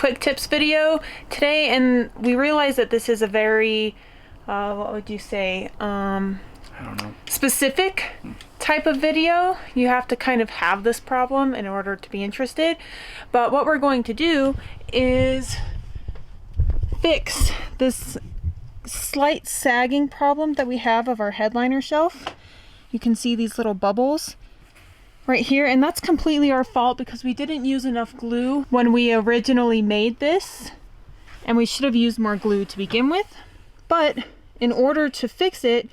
quick tips video today, and we realized that this is a very, what would you say, I don't know. specific type of video. You have to kind of have this problem in order to be interested. But what we're going to do is fix this slight sagging problem that we have of our headliner shelf. You can see these little bubbles right here, and that's completely our fault because we didn't use enough glue when we originally made this, and we should have used more glue to begin with. But in order to fix it,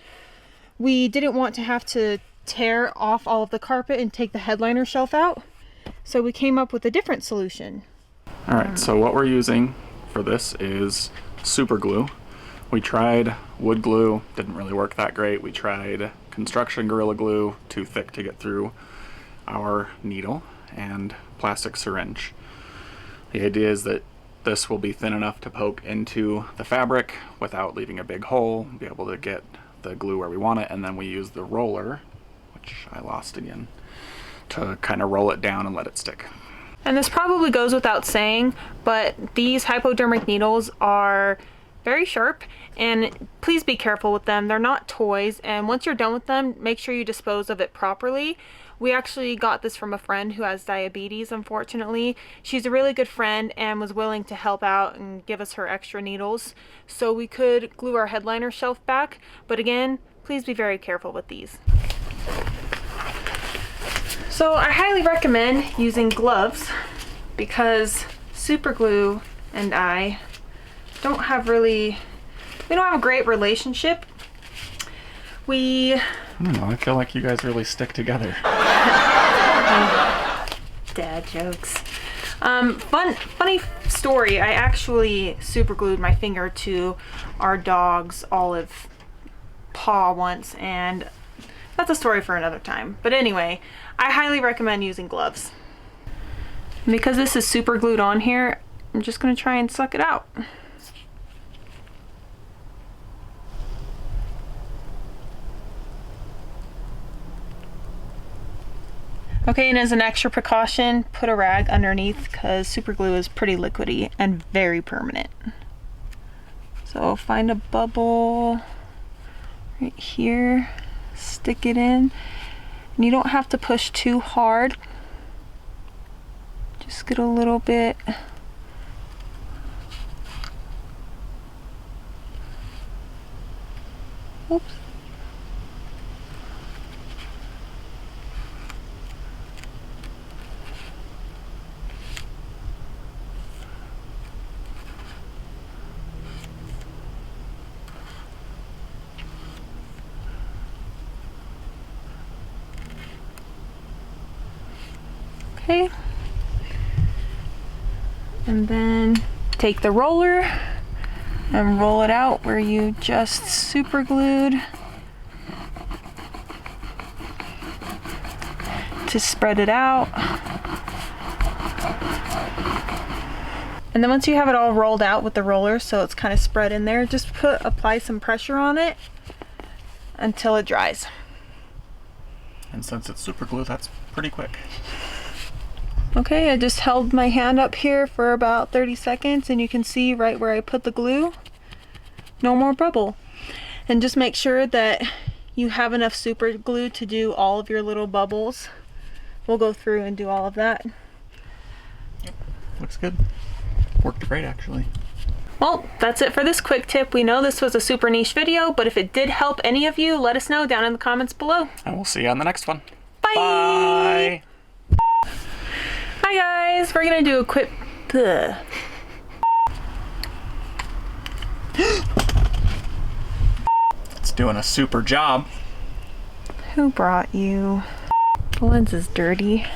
we didn't want to have to tear off all of the carpet and take the headliner shelf out, so we came up with a different solution. All right, so what we're using for this is super glue. We tried wood glue, didn't really work that great. We tried construction Gorilla Glue, too thick to get through our needle, and plastic syringe. The idea is that this will be thin enough to poke into the fabric without leaving a big hole, be able to get the glue where we want it, and then we use the roller, which I lost again, to kind of roll it down and let it stick. And this probably goes without saying, but these hypodermic needles are very sharp, and please be careful with them. They're not toys, and once you're done with them, make sure you dispose of it properly. We actually got this from a friend who has diabetes, unfortunately. She's a really good friend and was willing to help out and give us her extra needles so we could glue our headliner shelf back. But again, please be very careful with these. So I highly recommend using gloves because super glue and I don't have we don't have a great relationship. I don't know, I feel like you guys really stick together. Dad jokes. Funny story, I actually super glued my finger to our dog's olive paw once, and that's a story for another time. But anyway, I highly recommend using gloves. And because this is super glued on here, I'm just gonna try and suck it out. Okay, and as an extra precaution, put a rag underneath because super glue is pretty liquidy and very permanent. So find a bubble right here, stick it in, and you don't have to push too hard. Just get a little bit. Oops. Okay, and then take the roller and roll it out where you just super glued to spread it out. And then once you have it all rolled out with the roller so it's kind of spread in there, just apply some pressure on it until it dries. And since it's super glue, that's pretty quick. Okay, I just held my hand up here for about 30 seconds and you can see right where I put the glue, no more bubble. And just make sure that you have enough super glue to do all of your little bubbles. We'll go through and do all of that. Yep, looks good. Worked great, actually. Well, that's it for this quick tip. We know this was a super niche video, but if it did help any of you, let us know down in the comments below. And we'll see you on the next one. Bye! Bye! Hi guys, we're gonna do a quick... It's doing a super job. Who brought you? The lens is dirty.